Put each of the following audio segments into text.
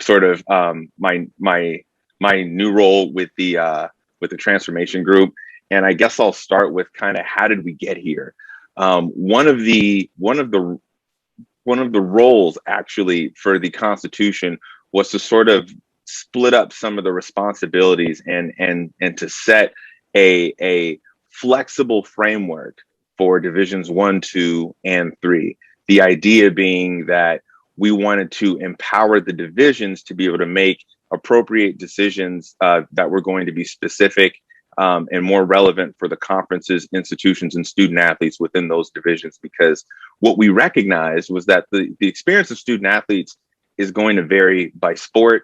sort of my new role with the transformation group. And I guess I'll start with kind of how did we get here? One of the roles actually for the Constitution was to sort of split up some of the responsibilities and to set a flexible framework for divisions 1, 2, and 3. The idea being that we wanted to empower the divisions to be able to make appropriate decisions that were going to be specific and more relevant for the conferences, institutions, and student athletes within those divisions. Because what we recognized was that the experience of student athletes is going to vary by sport,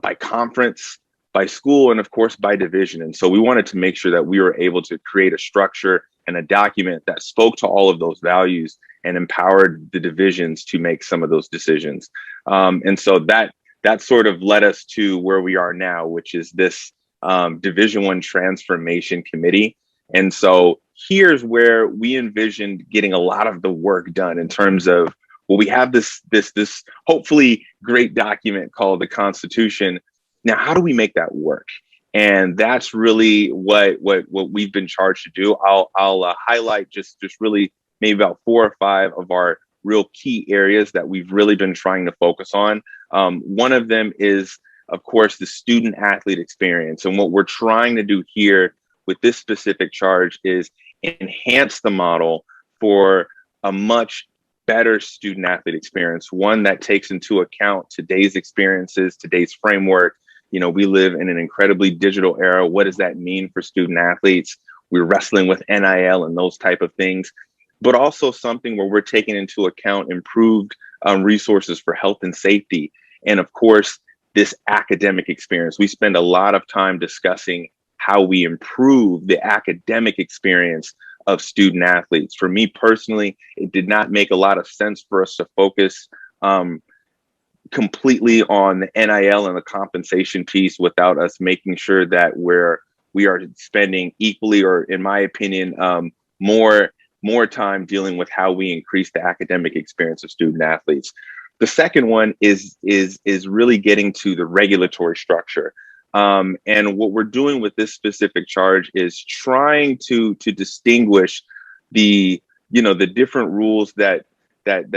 by conference, by school, and of course by division. And so we wanted to make sure that we were able to create a structure and a document that spoke to all of those values and empowered the divisions to make some of those decisions. And so that sort of led us to where we are now, which is this Division I Transformation Committee. And so here's where we envisioned getting a lot of the work done in terms of, well, we have this hopefully great document called the Constitution. Now, how do we make that work? And that's really what we've been charged to do. I'll highlight just really maybe about 4 or 5 of our real key areas that we've really been trying to focus on. One of them is, of course, the student athlete experience. And what we're trying to do here with this specific charge is enhance the model for a much better student athlete experience, one that takes into account today's experiences, today's framework. You know, we live in an incredibly digital era. What does that mean for student athletes? We're wrestling with NIL and those type of things, but also something where we're taking into account improved resources for health and safety. And of course, this academic experience. We spend a lot of time discussing how we improve the academic experience of student athletes. For me personally, it did not make a lot of sense for us to focus completely on the NIL and the compensation piece without us making sure that we are spending equally, or in my opinion, more time dealing with how we increase the academic experience of student athletes. The second one is really getting to the regulatory structure. And what we're doing with this specific charge is trying to distinguish the different rules that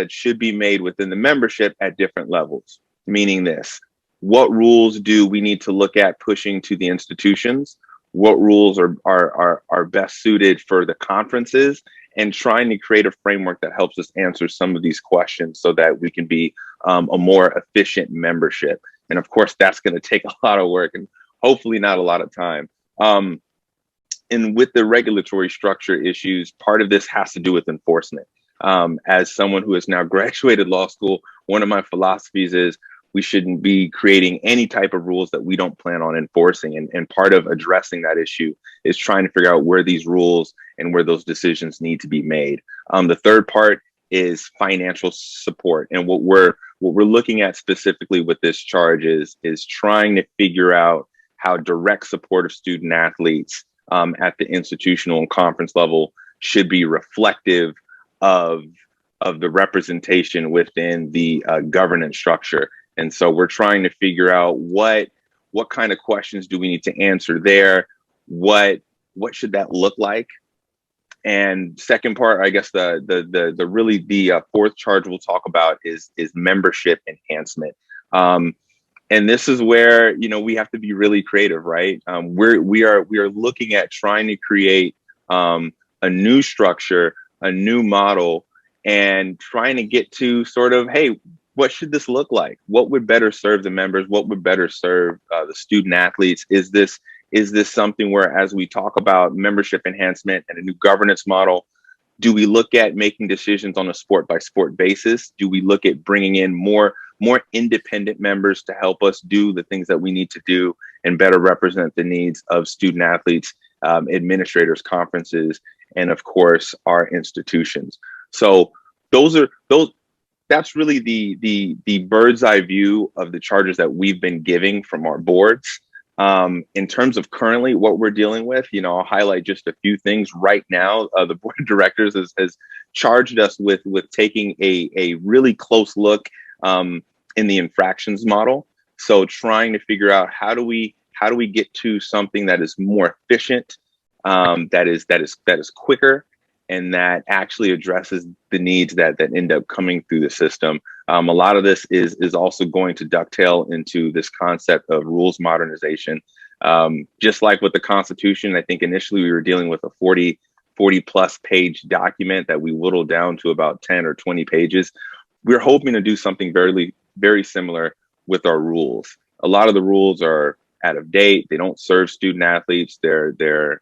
should be made within the membership at different levels. Meaning this, what rules do we need to look at pushing to the institutions? What rules are best suited for the conferences? And trying to create a framework that helps us answer some of these questions so that we can be a more efficient membership. And of course, that's going to take a lot of work and hopefully not a lot of time. And with the regulatory structure issues, part of this has to do with enforcement. As someone who has now graduated law school, one of my philosophies is we shouldn't be creating any type of rules that we don't plan on enforcing. And part of addressing that issue is trying to figure out where these rules and where those decisions need to be made. The third part is financial support. And what we're looking at specifically with this charge is trying to figure out how direct support of student athletes at the institutional and conference level should be reflective of the representation within the governance structure. And so we're trying to figure out what kind of questions do we need to answer there? What should that look like? And second part, I guess the fourth charge we'll talk about is membership enhancement. And this is where, we have to be really creative, right? We are looking at trying to create a new structure, a new model, and trying to get to sort of, hey, what should this look like? What would better serve the members? What would better serve the student athletes? Is this something where, as we talk about membership enhancement and a new governance model, do we look at making decisions on a sport by sport basis? Do we look at bringing in more independent members to help us do the things that we need to do and better represent the needs of student athletes, administrators, conferences, and of course, our institutions? So that's really the bird's eye view of the charges that we've been giving from our boards. In terms of currently what we're dealing with, I'll highlight just a few things right now. The board of directors has charged us with taking a really close look in the infractions model. So trying to figure out how do we get to something that is more efficient, that is quicker, and that actually addresses the needs that end up coming through the system. A lot of this is also going to dovetail into this concept of rules modernization. Just like with the Constitution, I think initially we were dealing with a 40 plus page document that we whittled down to about 10 or 20 pages. We're hoping to do something very similar with our rules. A lot of the rules are out of date. They don't serve student athletes. They're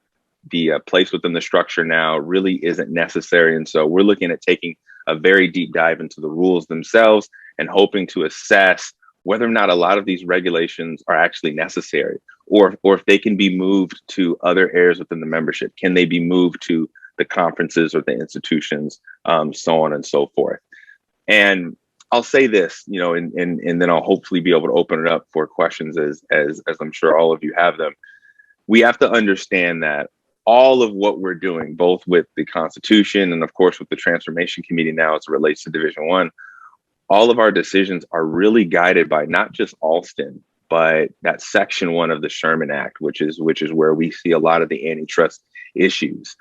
the place within the structure now really isn't necessary. And so we're looking at taking a very deep dive into the rules themselves and hoping to assess whether or not a lot of these regulations are actually necessary, or if they can be moved to other areas within the membership. Can they be moved to the conferences or the institutions, so on and so forth. And I'll say this, and then I'll hopefully be able to open it up for questions as I'm sure all of you have them. We have to understand that all of what we're doing, both with the Constitution and of course with the Transformation Committee now as it relates to Division I, all of our decisions are really guided by not just Alston, but that Section 1 of the Sherman Act, which is where we see a lot of the antitrust issues.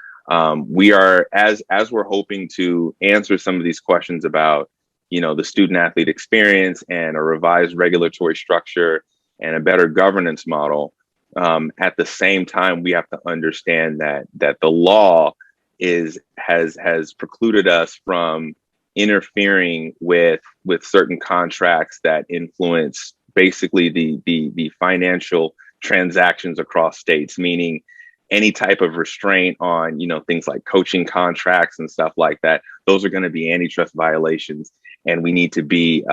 We are, as we're hoping to answer some of these questions about, the student athlete experience and a revised regulatory structure and a better governance model. At the same time, we have to understand that the law has precluded us from interfering with certain contracts that influence basically the financial transactions across states, meaning any type of restraint on things like coaching contracts and stuff like that. Those are going to be antitrust violations, and we need to be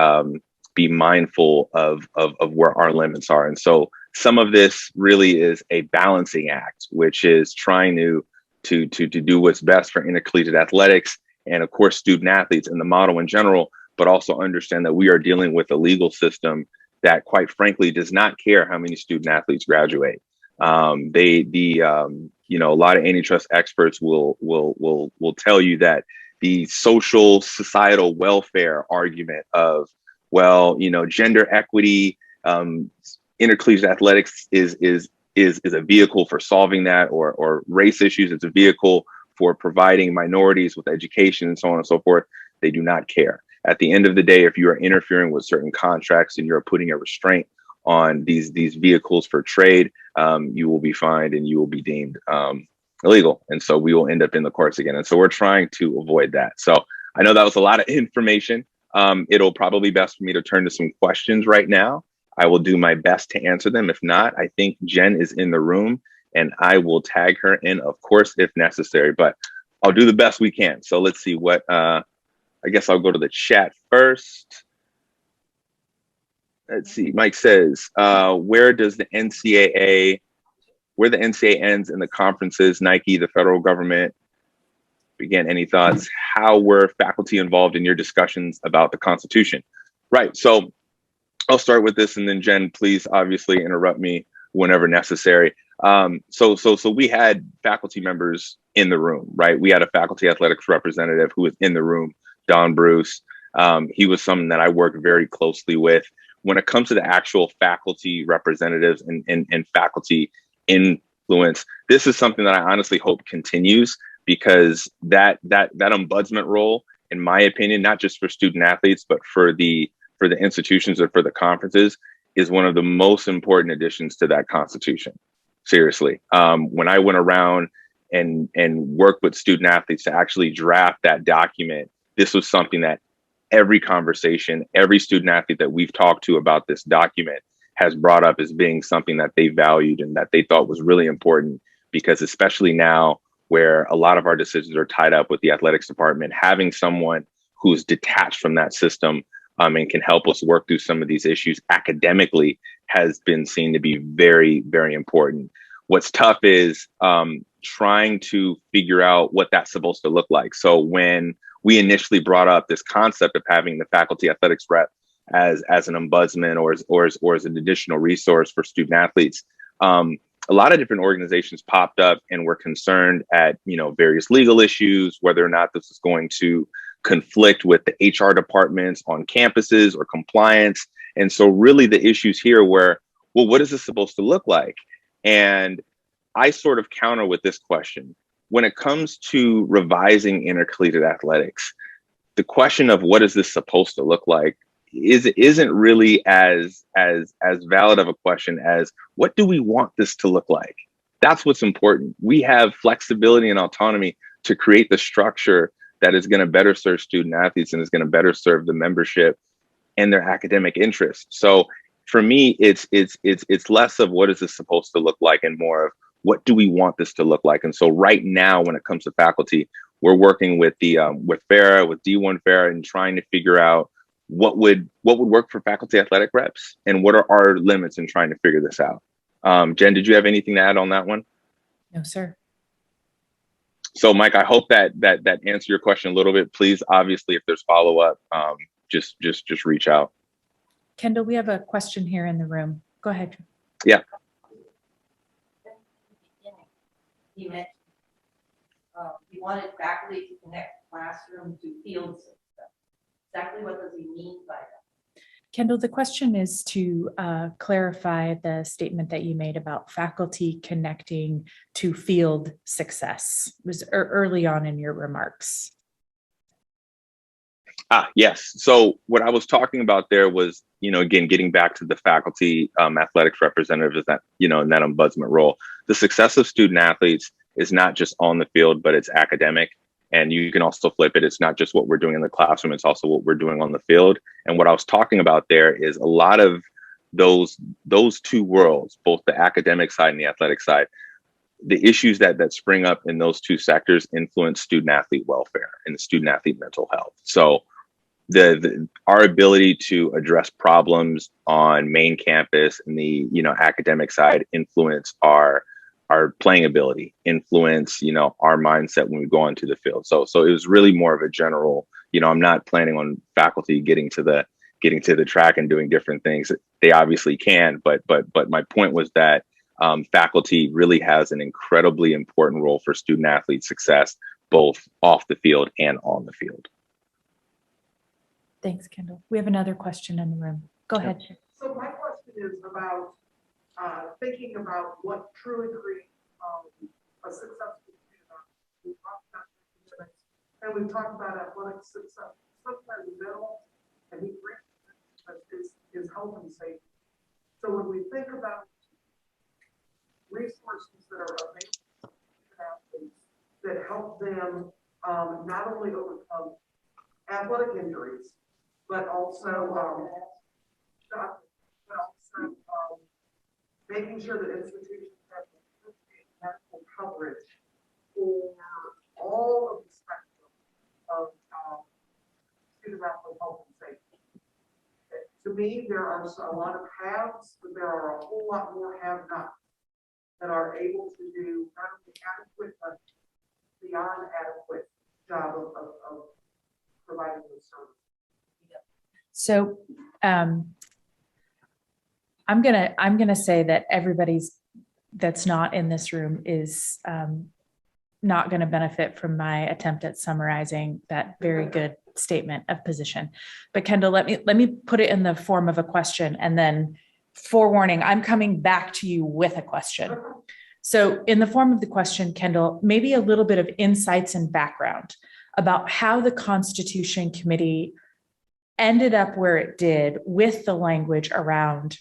mindful of where our limits are. And so some of this really is a balancing act, which is trying to do what's best for intercollegiate athletics and of course student athletes and the model in general, but also understand that we are dealing with a legal system that quite frankly does not care how many student athletes graduate. A lot of antitrust experts will tell you that the social societal welfare argument of, gender equity, intercollegiate athletics is a vehicle for solving that, or race issues, it's a vehicle for providing minorities with education and so on and so forth. They do not care. At the end of the day, if you are interfering with certain contracts and you're putting a restraint on these vehicles for trade, you will be fined and you will be deemed illegal. And so we will end up in the courts again. And so we're trying to avoid that. So I know that was a lot of information. It'll probably be best for me to turn to some questions right now. I will do my best to answer them. If not, I think Jen is in the room and I will tag her in, of course, if necessary, but I'll do the best we can. So let's see what, I guess I'll go to the chat first. Let's see, Mike says, where the NCAA ends and the conferences, Nike, the federal government, again, any thoughts? How were faculty involved in your discussions about the Constitution? Right, so I'll start with this and then Jen, please obviously interrupt me whenever necessary. So we had faculty members in the room, right? We had a faculty athletics representative who was in the room, Don Bruce. He was someone that I worked very closely with. When it comes to the actual faculty representatives and faculty influence, this is something that I honestly hope continues, because that ombudsman role, in my opinion, not just for student athletes, but for the institutions or for the conferences, is one of the most important additions to that Constitution. Seriously. When I went around and worked with student athletes to actually draft that document, this was something that every conversation, every student athlete that we've talked to about this document has brought up as being something that they valued and that they thought was really important, because especially now where a lot of our decisions are tied up with the athletics department, having someone who's detached from that system and can help us work through some of these issues academically has been seen to be very, very important. What's tough is trying to figure out what that's supposed to look like. So when we initially brought up this concept of having the faculty athletics rep as an ombudsman or as an additional resource for student athletes, a lot of different organizations popped up and were concerned at various legal issues, whether or not this is going to conflict with the HR departments on campuses or compliance. And so really the issues here were, well, what is this supposed to look like? And I sort of counter with this question. When it comes to revising intercollegiate athletics, the question of what is this supposed to look like isn't really as valid of a question as what do we want this to look like? That's what's important. We have flexibility and autonomy to create the structure that is going to better serve student athletes and is going to better serve the membership and their academic interests. So for me, it's less of what is this supposed to look like and more of what do we want this to look like. And so right now, when it comes to faculty, we're working with the with FARA, with D1 FARA, and trying to figure out what would work for faculty athletic reps and what are our limits in trying to figure this out. Jen, did you have anything to add on that one? No, sir. So, Mike, I hope that answered your question a little bit. Please, obviously, if there's follow up, just reach out. Kendall, we have a question here in the room. Go ahead. Yeah. He mentioned he wanted faculty to connect classroom to field system. Exactly what does he mean by that? Kendall, the question is to clarify the statement that you made about faculty connecting to field success. It was early on in your remarks. Yes. So what I was talking about there was, again, getting back to the faculty athletics representatives, that, in that ombudsman role. The success of student athletes is not just on the field, but it's academic. And you can also flip it. It's not just what we're doing in the classroom, it's also what we're doing on the field. And what I was talking about there is a lot of those two worlds, both the academic side and the athletic side, the issues that spring up in those two sectors influence student athlete welfare and student athlete mental health. So our ability to address problems on main campus and the academic side influence our playing ability, influence our mindset when we go onto the field. So it was really more of a general. I'm not planning on faculty getting to the track and doing different things. They obviously can, but my point was that faculty really has an incredibly important role for student athlete success, both off the field and on the field. Thanks, Kendall. We have another question in the room. Go ahead. So my question is about thinking about what truly creates a successful student. We talked about academics, and we talked about athletic success. Sometimes the middle, and he brings is health and safety. So when we think about resources that are available to athletes that help them not only overcome athletic injuries, but also making sure that institutions have medical coverage for all of the spectrum of student athlete health and safety. To me, there are a lot of haves, but there are a whole lot more have-nots that are able to do not only adequate, but beyond adequate job of providing the service. So I'm gonna say that everybody's that's not in this room is not going to benefit from my attempt at summarizing that very good statement of position. But Kendall, let me put it in the form of a question, and then forewarning, I'm coming back to you with a question. So in the form of the question, Kendall, maybe a little bit of insights and background about how the Constitution Committee ended up where it did with the language around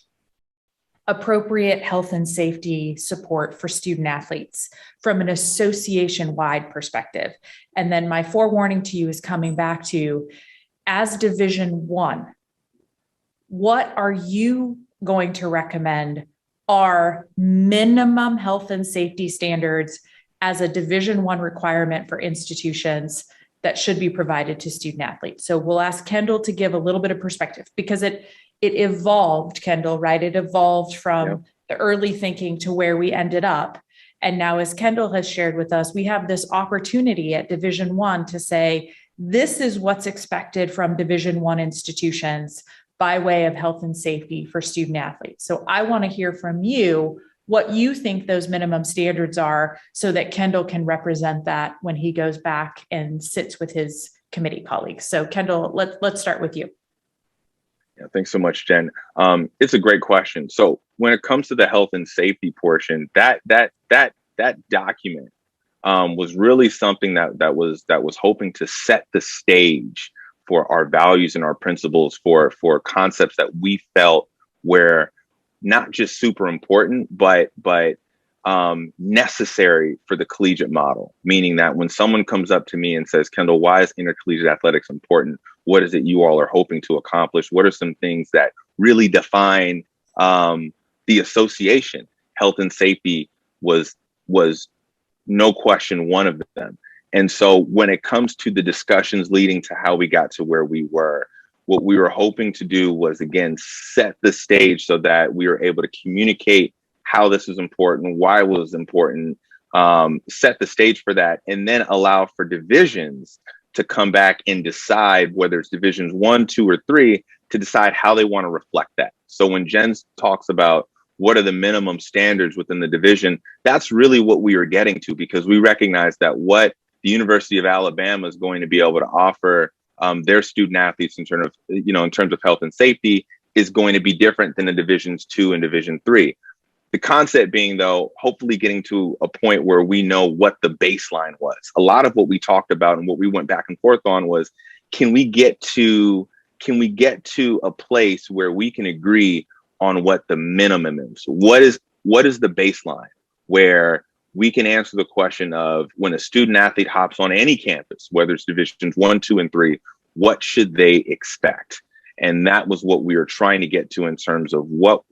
appropriate health and safety support for student athletes from an association-wide perspective. And then my forewarning to you is coming back to, as Division I, what are you going to recommend are minimum health and safety standards as a Division I requirement for institutions that should be provided to student athletes? So we'll ask Kendall to give a little bit of perspective, because it evolved, Kendall, right? It evolved from the early thinking to where we ended up. And now, as Kendall has shared with us, we have this opportunity at Division I to say, this is what's expected from Division I institutions by way of health and safety for student athletes. So I want to hear from you what you think those minimum standards are, so that Kendall can represent that when he goes back and sits with his committee colleagues. So Kendall, let's start with you. Yeah, thanks so much, Jen. It's a great question. So when it comes to the health and safety portion, that document was really something that was hoping to set the stage for our values and our principles for concepts that we felt were not just super important, but necessary for the collegiate model. Meaning that when someone comes up to me and says, "Kendall, why is intercollegiate athletics important? What is it you all are hoping to accomplish? What are some things that really define the association?" Health and safety was no question one of them. And so when it comes to the discussions leading to how we got to where we were, what we were hoping to do was, again, set the stage so that we were able to communicate how this is important, why it was important, set the stage for that, and then allow for divisions to come back and decide, whether it's divisions 1, 2, or 3, to decide how they want to reflect that. So when Jen talks about what are the minimum standards within the division, that's really what we are getting to, because we recognize that what the University of Alabama is going to be able to offer their student athletes in terms of health and safety is going to be different than the divisions 2 and division 3. The concept being, though, hopefully getting to a point where we know what the baseline was. A lot of what we talked about and what we went back and forth on was, can we get to a place where we can agree on what the minimum is? What is the baseline where we can answer the question of, when a student athlete hops on any campus, whether it's divisions 1, 2, and 3, what should they expect? And that was what we were trying to get to in terms of what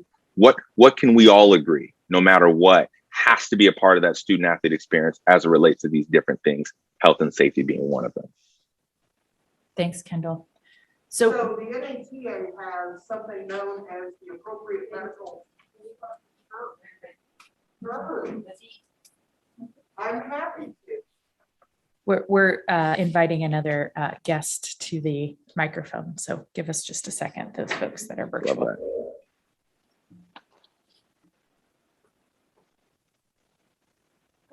can we all agree, no matter what, has to be a part of that student athlete experience as it relates to these different things, health and safety being one of them. Thanks, Kendall. So the NATA has something known as the appropriate medical. I'm happy to. We're inviting another guest to the microphone. So give us just a second, those folks that are virtual.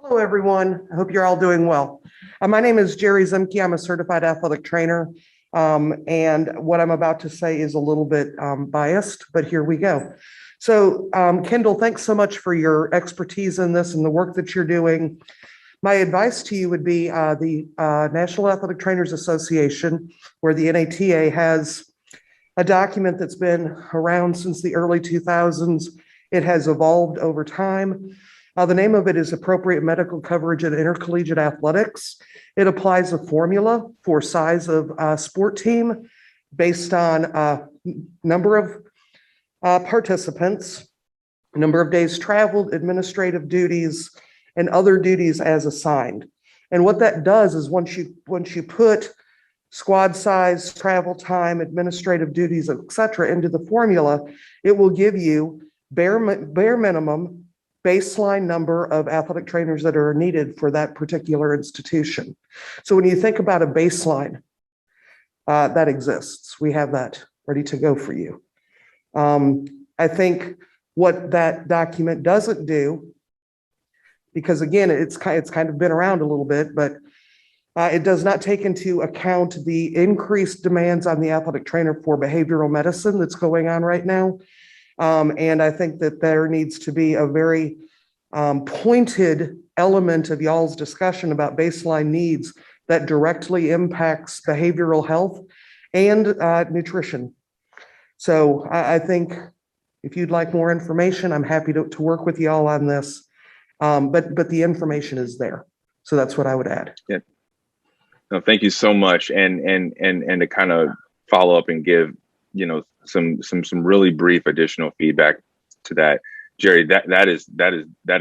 Hello, everyone. I hope you're all doing well. My name is Jerry Zimke. I'm a certified athletic trainer. And what I'm about to say is a little bit biased, but here we go. So, Kendall, thanks so much for your expertise in this and the work that you're doing. My advice to you would be the National Athletic Trainers Association, where the NATA has a document that's been around since the early 2000s. It has evolved over time. The name of it is Appropriate Medical Coverage in Intercollegiate Athletics. It applies a formula for size of sport team based on number of participants, number of days traveled, administrative duties, and other duties as assigned. And what that does is once you put squad size, travel time, administrative duties, etc., into the formula, it will give you bare minimum baseline number of athletic trainers that are needed for that particular institution. So when you think about a baseline, that exists. We have that ready to go for you. I think what that document doesn't do, because again, it's kind of been around a little bit, but it does not take into account the increased demands on the athletic trainer for behavioral medicine that's going on right now. And I think that there needs to be a very pointed element of y'all's discussion about baseline needs that directly impacts behavioral health and nutrition. So I think if you'd like more information, I'm happy to work with y'all on this. But the information is there. So that's what I would add. Yeah. No, thank you so much. And to kind of follow up and give, some really brief additional feedback to that, Jerry, that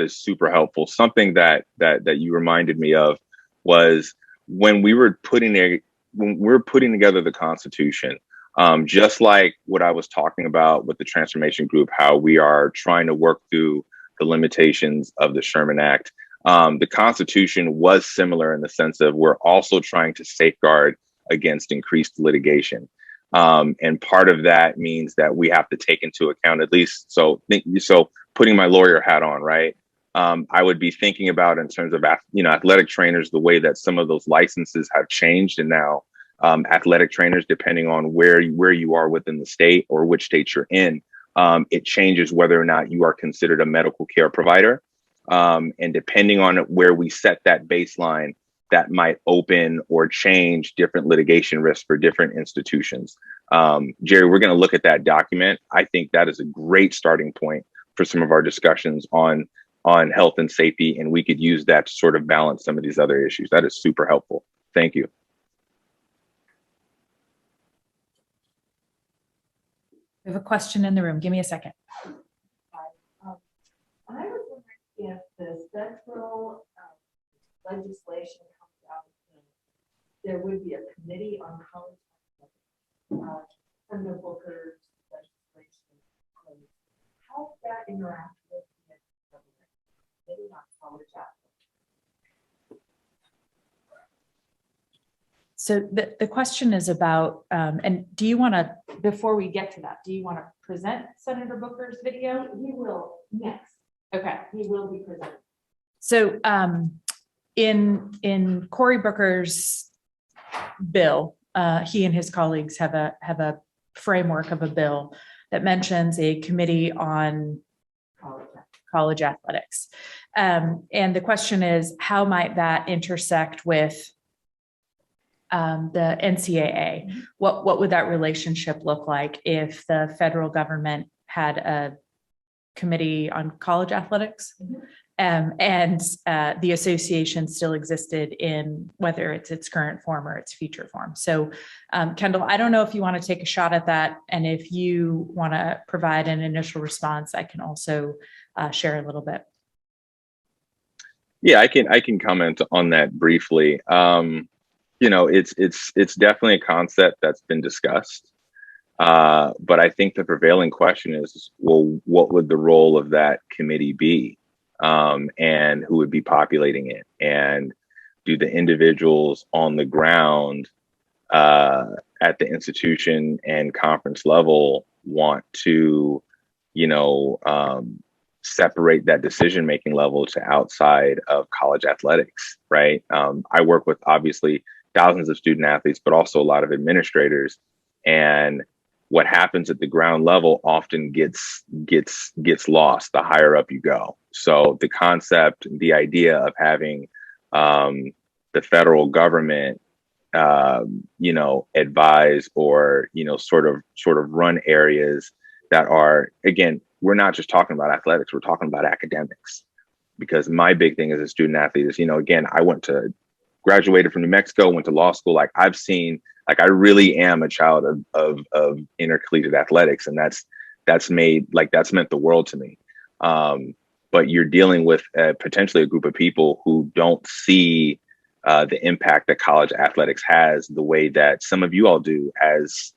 is super helpful. Something that you reminded me of was when we're putting together the Constitution, just like what I was talking about with the transformation group, how we are trying to work through the limitations of the Sherman Act. The Constitution was similar in the sense of we're also trying to safeguard against increased litigation. And part of that means that we have to take into account, at least, so putting my lawyer hat on, right? I would be thinking about in terms of, athletic trainers, the way that some of those licenses have changed. And now athletic trainers, depending on where you are within the state or which state you're in. It changes whether or not you are considered a medical care provider. And depending on where we set that baseline, that might open or change different litigation risks for different institutions. Jerry, we're going to look at that document. I think that is a great starting point for some of our discussions on health and safety, and we could use that to sort of balance some of these other issues. That is super helpful. Thank you. We have a question in the room. Give me a second. I was wondering if the federal legislation comes out, there would be a committee on college under Booker's legislation. How does that interact with the government? Maybe not college athletics. So the question is about, and do you want to, before we get to that, do you want to present Senator Booker's video? He will next. Okay. He will be presented. So in Cory Booker's bill, he and his colleagues have a framework of a bill that mentions a committee on college athletics. And the question is, how might that intersect with the NCAA? What would that relationship look like if the federal government had a committee on college athletics? And the association still existed in whether it's its current form or its future form. So Kendall, I don't know if you want to take a shot at that. And if you want to provide an initial response, I can also share a little bit. Yeah, I can comment on that briefly. You know, it's definitely a concept that's been discussed. But I think the prevailing question is, well, what would the role of that committee be? And who would be populating it? And do the individuals on the ground at the institution and conference level want to, you know, separate that decision-making level to outside of college athletics, right? I work with obviously thousands of student athletes, but also a lot of administrators. And what happens at the ground level often gets lost the higher up you go. So the concept, the idea of having the federal government, you know, advise or, you know, sort of run areas that are, again, we're not just talking about athletics, we're talking about academics. Because my big thing as a student athlete is, you know, again, graduated from New Mexico, went to law school. Like I've seen, like I really am a child of intercollegiate athletics, and that's meant the world to me. But you're dealing with potentially a group of people who don't see the impact that college athletics has the way that some of you all do as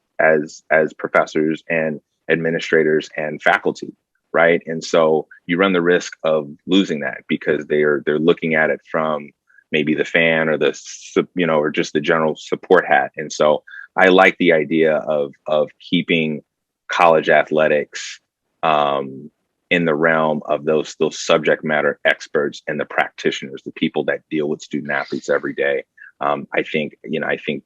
professors and administrators and faculty, right? And so you run the risk of losing that because they're looking at it from maybe the fan or or just the general support hat. And so I like the idea of keeping college athletics in the realm of those subject matter experts and the practitioners, the people that deal with student athletes every day. I think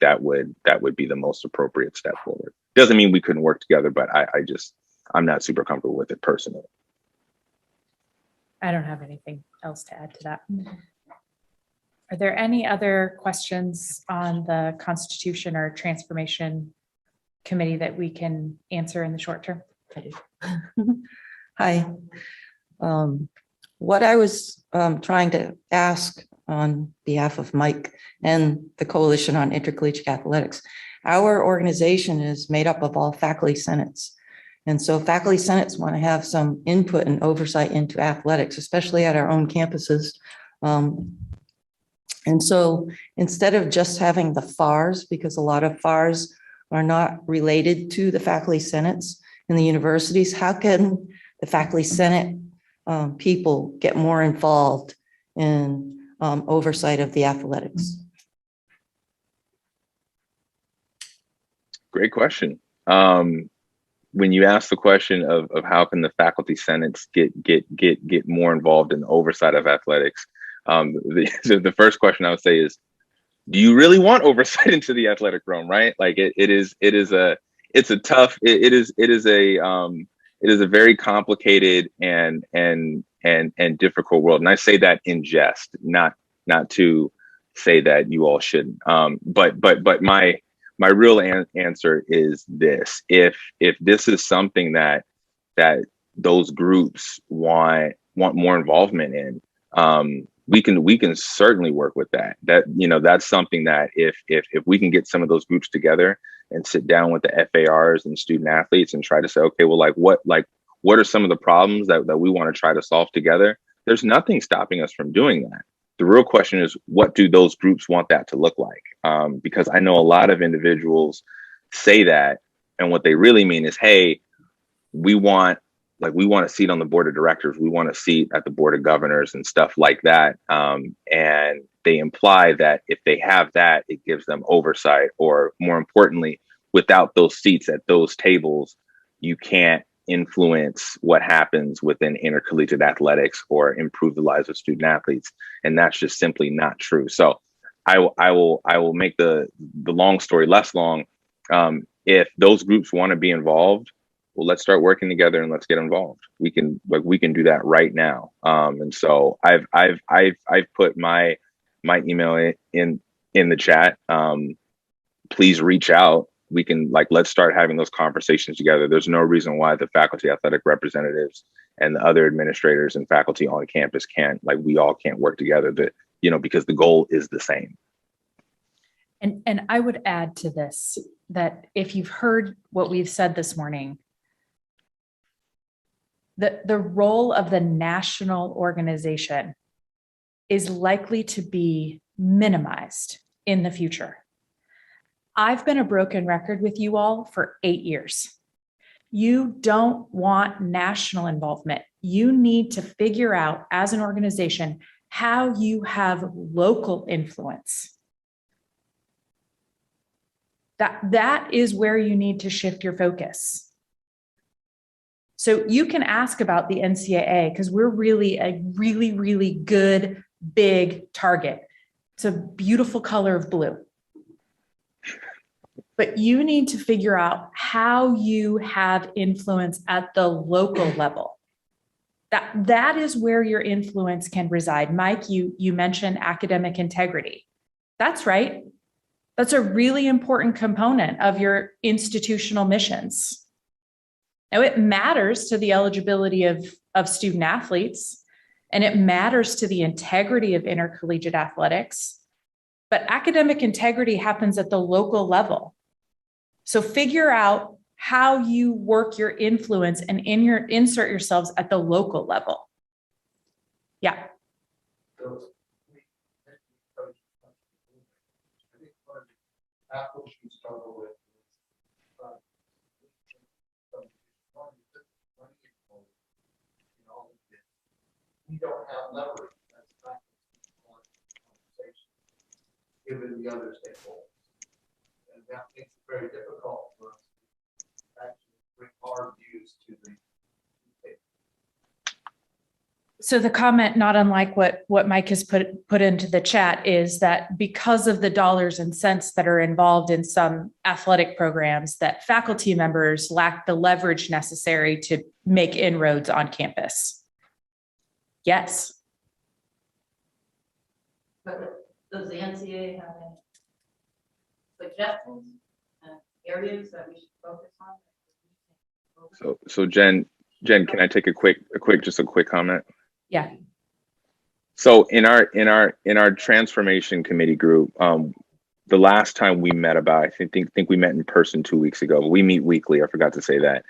that would be the most appropriate step forward. Doesn't mean we couldn't work together, but I'm not super comfortable with it personally. I don't have anything else to add to that. Are there any other questions on the Constitution or Transformation Committee that we can answer in the short term? I do. Hi. What I was trying to ask on behalf of Mike and the Coalition on Intercollegiate Athletics, our organization is made up of all faculty senates. And so faculty senates want to have some input and oversight into athletics, especially at our own campuses. And so instead of just having the FARs, because a lot of FARs are not related to the faculty senates in the universities, how can the faculty senate people get more involved in oversight of the athletics? Great question. When you ask the question of how can the faculty senates get more involved in the oversight of athletics, the first question I would say is, do you really want oversight into the athletic realm, right? Like it's a tough, it is a very complicated and difficult world. And I say that in jest, not to say that you all shouldn't. But my real answer is this: if this is something that those groups want more involvement in, we can certainly work with that. That's something that if we can get some of those groups together and sit down with the FARs and student athletes and try to say, okay, well, what are some of the problems that we want to try to solve together? There's nothing stopping us from doing that. The real question is, what do those groups want that to look like? Because I know a lot of individuals say that, and what they really mean is, hey, we want a seat on the board of directors, we want a seat at the board of governors and stuff like that. And they imply that if they have that, it gives them oversight, or more importantly, without those seats at those tables, you can't influence what happens within intercollegiate athletics or improve the lives of student athletes. And that's just simply not true. So I will make the long story less long. If those groups want to be involved, well, let's start working together and let's get involved. We can do that right now. And so I've put my email in the chat. Please reach out. We can let's start having those conversations together. There's no reason why the faculty athletic representatives and the other administrators and faculty on campus we all can't work together because the goal is the same. And I would add to this that if you've heard what we've said this morning, the role of the national organization is likely to be minimized in the future. I've been a broken record with you all for 8 years. You don't want national involvement. You need to figure out as an organization how you have local influence. That is where you need to shift your focus. So you can ask about the NCAA because we're really a really, really good, big target. It's a beautiful color of blue. But you need to figure out how you have influence at the local level. That is where your influence can reside. Mike, you mentioned academic integrity. That's right. That's a really important component of your institutional missions. Now, it matters to the eligibility of student athletes, and it matters to the integrity of intercollegiate athletics, but academic integrity happens at the local level. So figure out how you work your influence and insert yourselves at the local level. Yeah. Apples we struggle with we don't have leverage. That's not conversation given the other stakeholders, and that makes it very difficult for us to actually bring our views to the table. So the comment, not unlike what Mike has put into the chat, is that because of the dollars and cents that are involved in some athletic programs, that faculty members lack the leverage necessary to make inroads on campus. Yes. But does the NCAA have any suggestions and areas that we should focus on? So Jen, can I take a quick comment? Yeah. So in our transformation committee group, the last time we met I think we met in person 2 weeks ago. We meet weekly. I forgot to say that.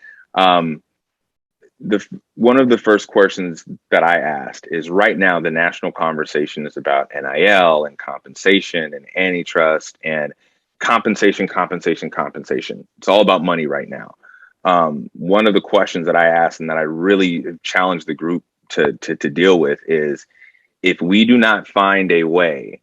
One of the first questions that I asked is, right now the national conversation is about NIL and compensation and antitrust and compensation. It's all about money right now. One of the questions that I asked and that I really challenged the group to deal with is, if we do not find a way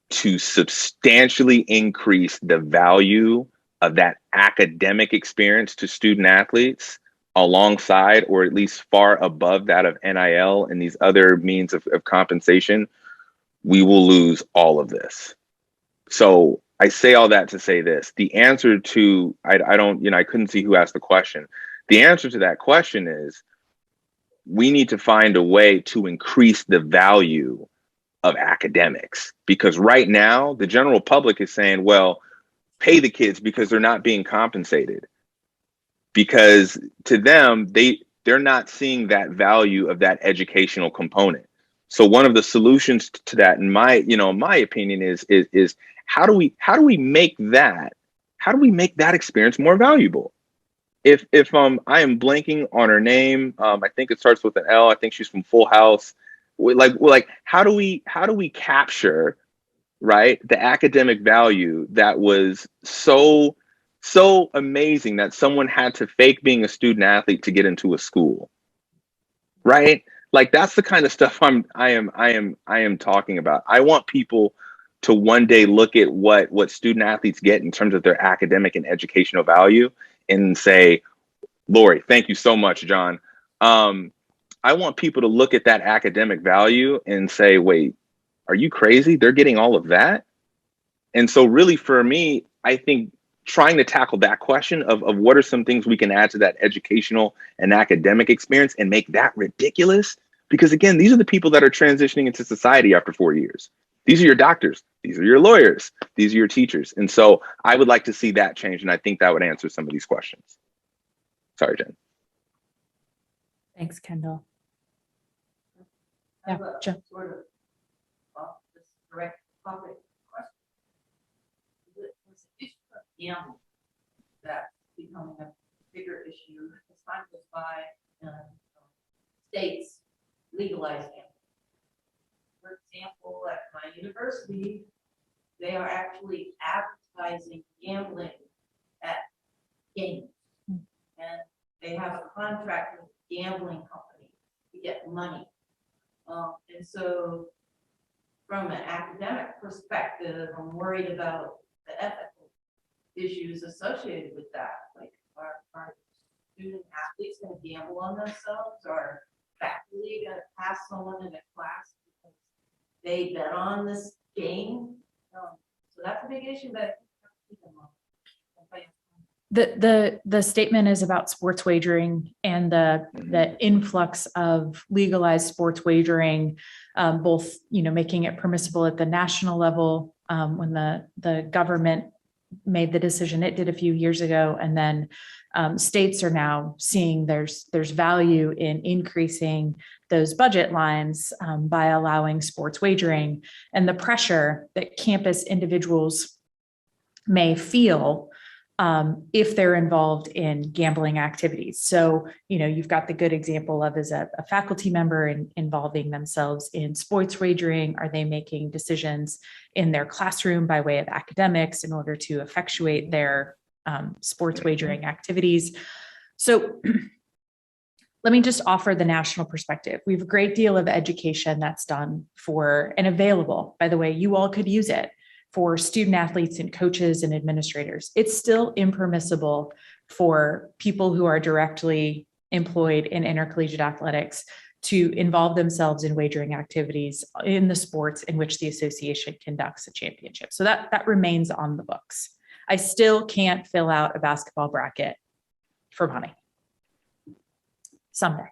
to substantially increase the value of that academic experience to student athletes alongside, or at least far above, that of NIL and these other means of compensation, we will lose all of this. So I say all that to say this: the answer to I don't, I couldn't see who asked the question. The answer to that question is we need to find a way to increase the value of academics, because right now the general public is saying, well, pay the kids because they're not being compensated, because to them they're not seeing that value of that educational component. So one of the solutions to that, in my opinion, is how do we make that experience more valuable? If I am blanking on her name, I think it starts with an L. I think she's from Full House. Like how do we capture, right, the academic value that was so amazing that someone had to fake being a student athlete to get into a school, right? Like that's the kind of stuff I am talking about. I want people to one day look at what student athletes get in terms of their academic and educational value and say, Lori, thank you so much, John. I want people to look at that academic value and say, wait, are you crazy? They're getting all of that? And so really for me, I think trying to tackle that question of what are some things we can add to that educational and academic experience and make that ridiculous. Because again, these are the people that are transitioning into society after 4 years. These are your doctors. These are your lawyers. These are your teachers. And so I would like to see that change. And I think that would answer some of these questions. Sorry, Jen. Thanks, Kendall. I have Yeah, a Joe. sort of off this direct topic question. Was the issue of gambling that's becoming a bigger issue as time goes by and states legalize gambling? For example, at my university, they are actually advertising gambling at games. And they have a contract with a gambling company to get money. And so from an academic perspective, I'm worried about the ethical issues associated with that. Like, are student athletes going to gamble on themselves? Or faculty going to pass someone in a class because they bet on this game? So that's a big issue that I think we have to keep in mind. The statement is about sports wagering and the influx of legalized sports wagering, both making it permissible at the national level when the government made the decision it did a few years ago, and then states are now seeing there's value in increasing those budget lines by allowing sports wagering, and the pressure that campus individuals may feel if they're involved in gambling activities. So, you've got the good example of as a faculty member involving themselves in sports wagering. Are they making decisions in their classroom by way of academics in order to effectuate their sports wagering activities? So let me just offer the national perspective. We have a great deal of education that's done for and available. By the way, you all could use it for student athletes and coaches and administrators. It's still impermissible for people who are directly employed in intercollegiate athletics to involve themselves in wagering activities in the sports in which the association conducts a championship. So that remains on the books. I still can't fill out a basketball bracket for money. Someday,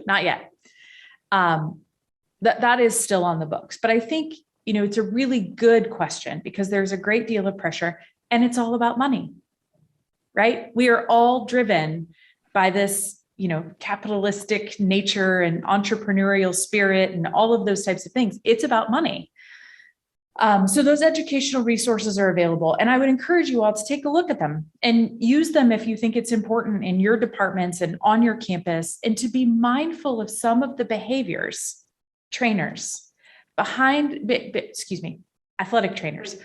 not yet. That is still on the books, but I think it's a really good question because there's a great deal of pressure and it's all about money, right? We are all driven by this, capitalistic nature and entrepreneurial spirit and all of those types of things. It's about money. So those educational resources are available, and I would encourage you all to take a look at them and use them if you think it's important in your departments and on your campus, and to be mindful of some of the behaviors, trainers, athletic trainers,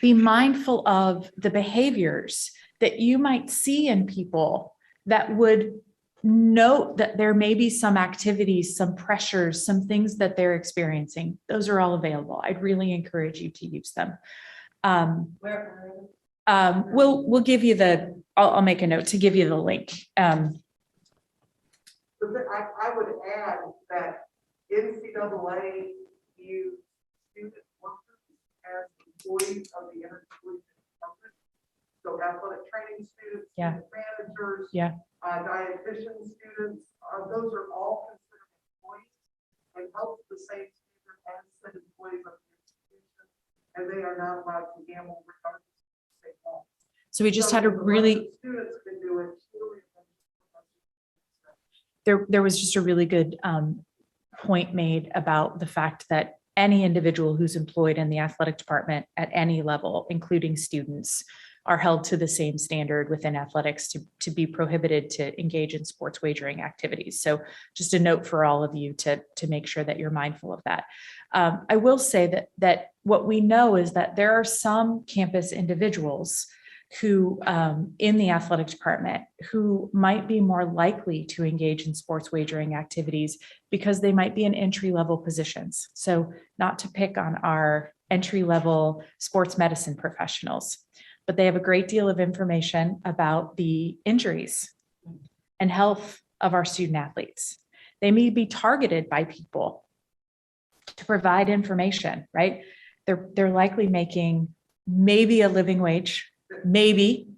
be mindful of the behaviors that you might see in people that would note that there may be some activities, some pressures, some things that they're experiencing. Those are all available. I'd really encourage you to use them. We'll give you I'll make a note to give you the link. I would add that NCAA views student workers employees of the intercollegiate department. So athletic training students, Yeah. student managers. Yeah. Dietitian students, those are all considered employees and held to the same standard as said employees of the institution, and they are not allowed to gamble regardless of state law. So we just So had a the really, students can do it. there was just a really good point made about the fact that any individual who's employed in the athletic department at any level, including students, are held to the same standard within athletics to be prohibited to engage in sports wagering activities. So just a note for all of you to make sure that you're mindful of that. I will say that what we know is that there are some campus individuals who in the athletic department who might be more likely to engage in sports wagering activities because they might be in entry-level positions. So not to pick on our entry-level sports medicine professionals, but they have a great deal of information about the injuries and health of our student athletes. They may be targeted by people to provide information, right? They're likely making maybe a living wage, maybe,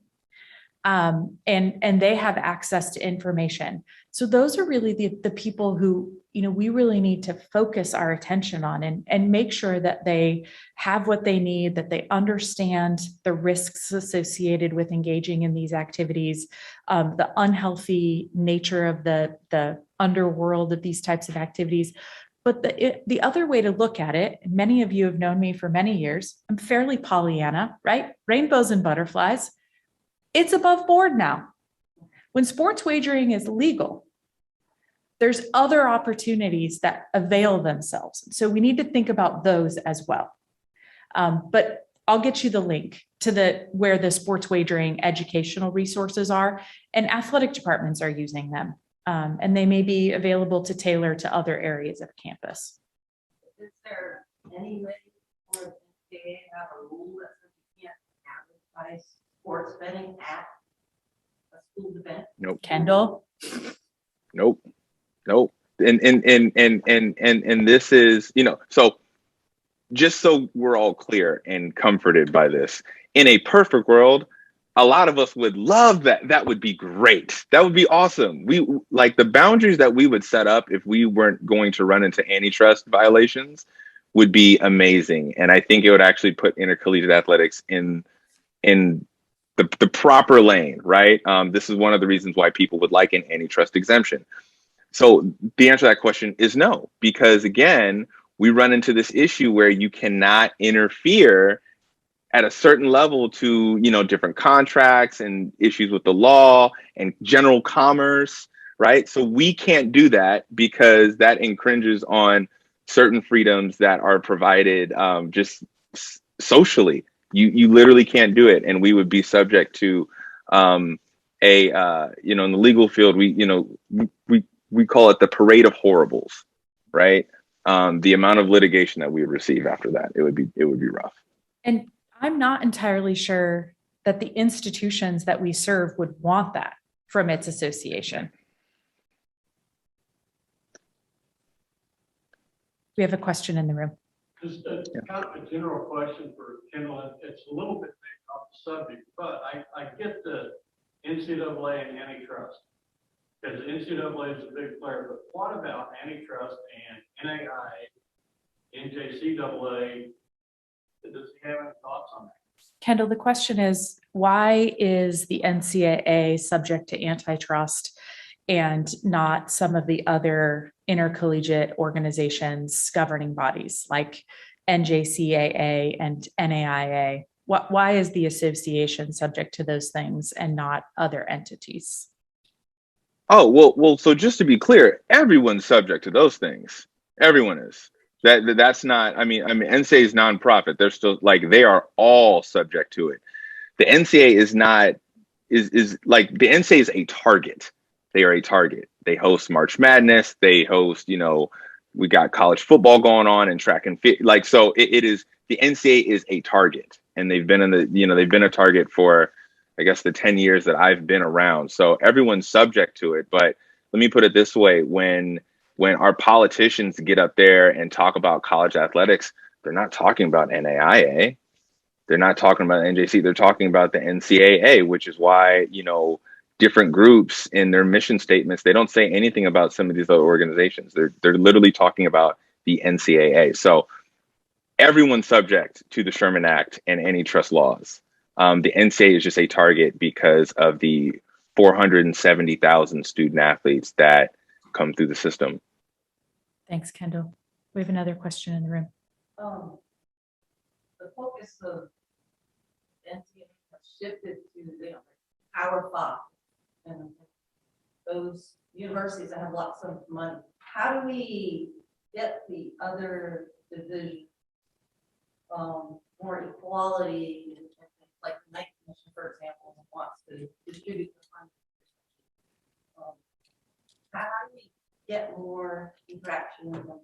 and they have access to information. So those are really the people who, we really need to focus our attention on and make sure that they have what they need, that they understand the risks associated with engaging in these activities, the unhealthy nature of the underworld of these types of activities. But the other way to look at it, and many of you have known me for many years, I'm fairly Pollyanna, right? Rainbows and butterflies. It's above board now. When sports wagering is legal, there's other opportunities that avail themselves. So we need to think about those as well. But I'll get you the link to where the sports wagering educational resources are, and athletic departments are using them. And they may be available to tailor to other areas of campus. Is there any way for the NCAA to have a rule that says you can't advertise sports betting at a school event? Nope. Kendall? Nope. And this is, so just so we're all clear and comforted by this, in a perfect world, a lot of us would love that. That would be great. That would be awesome. We like the boundaries that we would set up if we weren't going to run into antitrust violations would be amazing. And I think it would actually put intercollegiate athletics in the proper lane, right? This is one of the reasons why people would like an antitrust exemption. So the answer to that question is no, because again, we run into this issue where you cannot interfere at a certain level to, different contracts and issues with the law and general commerce, right? So we can't do that because that infringes on certain freedoms that are provided just socially. You literally can't do it, and we would be subject to in the legal field, we call it the parade of horribles, right? The amount of litigation that we would receive after that, it would be rough. And I'm not entirely sure that the institutions that we serve would want that from its association. We have a question in the room. Just kind of a general question for Kendall. It's a little bit off the subject, but I get the NCAA and antitrust, because NCAA is a big player, but what about antitrust and NAIA, NJCAA? Does he have any thoughts on that? Kendall, the question is, why is the NCAA subject to antitrust and not some of the other intercollegiate organizations, governing bodies like NJCAA and NAIA? Why is the association subject to those things and not other entities? Oh, well, so just to be clear, everyone's subject to those things. Everyone is. That's not, NCAA is nonprofit. They're still they are all subject to it. The NCAA is not, is like the NCAA is a target. They are a target. They host March Madness. They host, we got college football going on and track and field. So it is, the NCAA is a target, and they've been they've been a target for, I guess, the 10 years that I've been around. So everyone's subject to it. But let me put it this way. When our politicians get up there and talk about college athletics, they're not talking about NAIA. They're not talking about NJC. They're talking about the NCAA, which is why, different groups in their mission statements, they don't say anything about some of these other organizations. They're literally talking about the NCAA. So everyone's subject to the Sherman Act and antitrust laws. The NCAA is just a target because of the 470,000 student athletes that come through the system. Thanks, Kendall. We have another question in the room. The focus of NCAA has shifted to the Power Five and those universities that have lots of money. How do we get the other divisions more equality? Like the Night Commission, for example, wants to distribute the funds. How do we get more interaction with them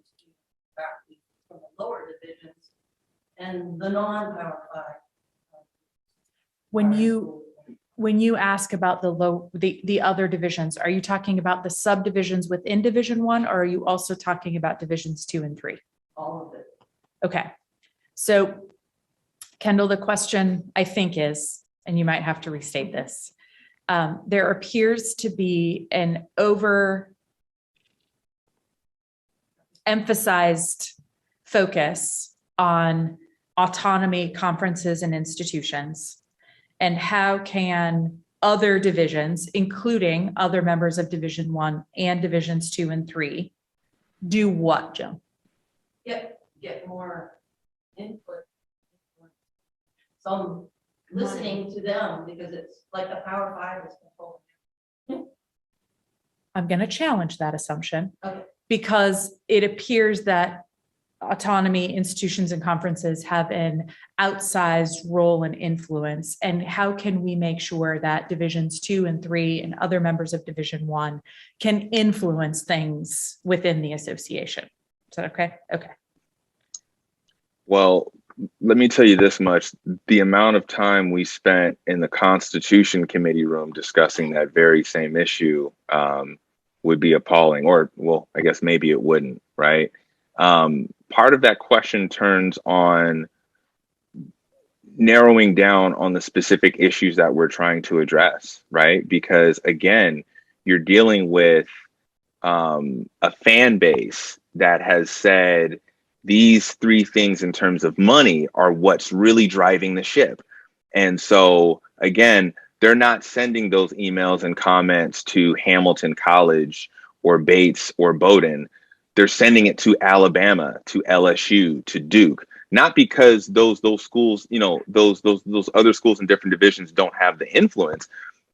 from the lower divisions and the non-Power Five? When you ask about the other divisions, are you talking about the subdivisions within Division I, or are you also talking about Divisions 2 and 3? All of it. Okay. So Kendall, the question I think is, and you might have to restate this, there appears to be an emphasized focus on autonomy, conferences, and institutions, and how can other divisions, including other members of Division I and Divisions 2 and 3, do what, Jill? Get more input. So I'm listening to them because it's like the Power Five is controlling. I'm going to challenge that assumption. Okay. Because it appears that autonomy, institutions, and conferences have an outsized role and influence. And how can we make sure that Divisions 2 and 3 and other members of Division I can influence things within the association? Is that okay? Okay. Well, let me tell you this much. The amount of time we spent in the Constitution Committee room discussing that very same issue would be appalling, or, well, I guess maybe it wouldn't, right? Part of that question turns on narrowing down on the specific issues that we're trying to address, right? Because again, you're dealing with a fan base that has said these three things in terms of money are what's really driving the ship. And so again, they're not sending those emails and comments to Hamilton College or Bates or Bowdoin. They're sending it to Alabama, to LSU, to Duke, not because those schools, those other schools in different divisions don't have the influence,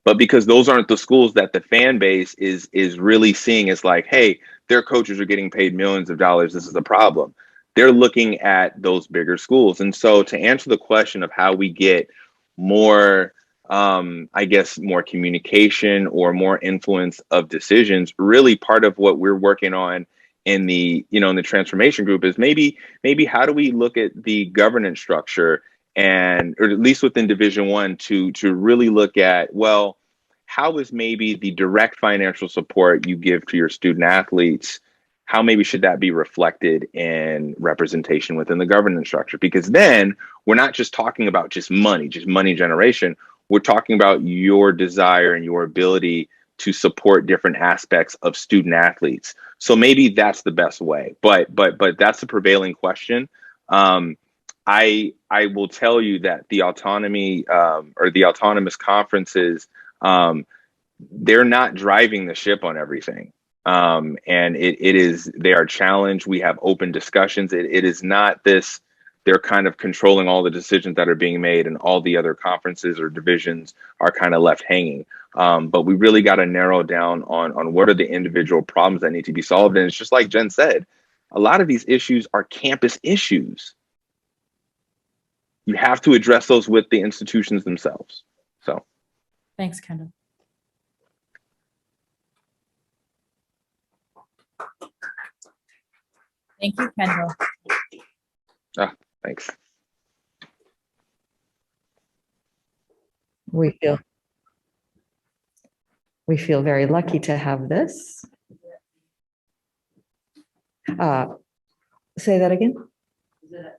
but because those aren't the schools that the fan base is really seeing as like, hey, their coaches are getting paid millions of dollars. This is a problem. They're looking at those bigger schools. And so to answer the question of how we get more, more communication or more influence of decisions, really part of what we're working on in the transformation group is maybe how do we look at the governance structure, and or at least within Division I to really look at, well, how is maybe the direct financial support you give to your student athletes, how maybe should that be reflected in representation within the governance structure? Because then we're not just talking about just money generation. We're talking about your desire and your ability to support different aspects of student athletes. So maybe that's the best way, but that's the prevailing question. I will tell you that the autonomy or the autonomous conferences, they're not driving the ship on everything. And they are challenged. We have open discussions. It is not this, they're kind of controlling all the decisions that are being made and all the other conferences or divisions are kind of left hanging. But we really got to narrow down on what are the individual problems that need to be solved. And it's just like Jen said, a lot of these issues are campus issues. You have to address those with the institutions themselves. So. Thanks, Kendall. Thank you, Kendall. Thanks. We feel very lucky to have this. Say that again? Is it